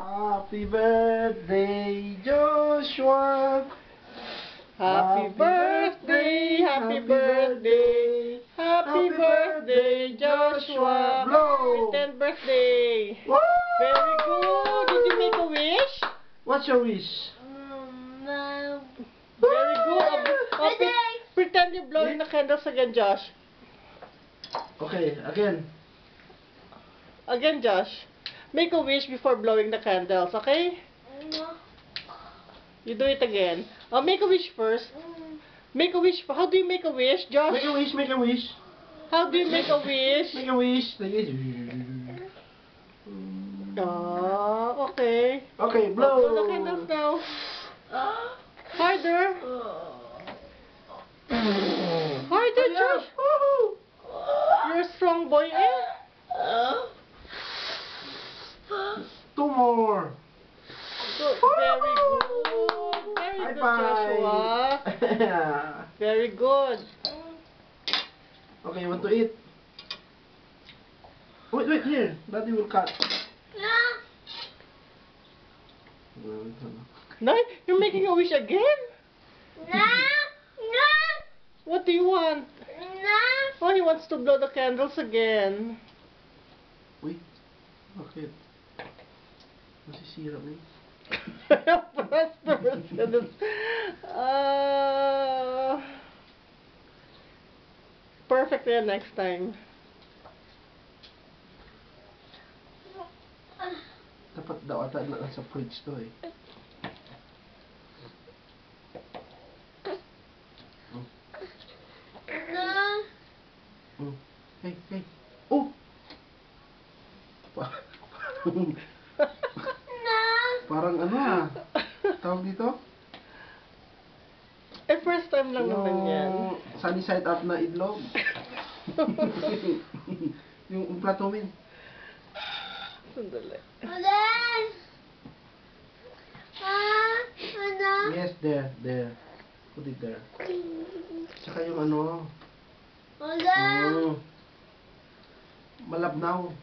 Happy birthday, Joshua. Happy birthday, happy birthday, happy birthday, Joshua. Blow. 10th birthday. Woo! Very good. Did you make a wish? What's your wish? No. Very good. Pretend you're blowing the candles again, Josh. Okay, again. Again, Josh. Make a wish before blowing the candles, okay? No. You do it again. Make a wish first. Make a wish. How do you make a wish, Josh? Make a wish, make a wish. How do you make a wish? Make a wish. Like this. Oh, okay. Okay, Blow blow. the candles now. Harder. Harder, Josh. You're a strong boy, eh? Two more. Good. Very good. Very High good, five. Joshua. Very good. Okay, you want to eat? Wait, here. Daddy will cut. No, you're making a wish again? What do you want? Oh, he wants to blow the candles again. Uy, bakit? Masisira mo. Perfect yan next time. Dapat daw ata na sa fridge to eh. Hey, hey. Oh! Parang ano ah. Tawag dito? First time lang naman yan. Sunny side up na itlog. Yung platomin. Sandali. Yes, there. Put it there. Tsaka yung ano. Malabnaw.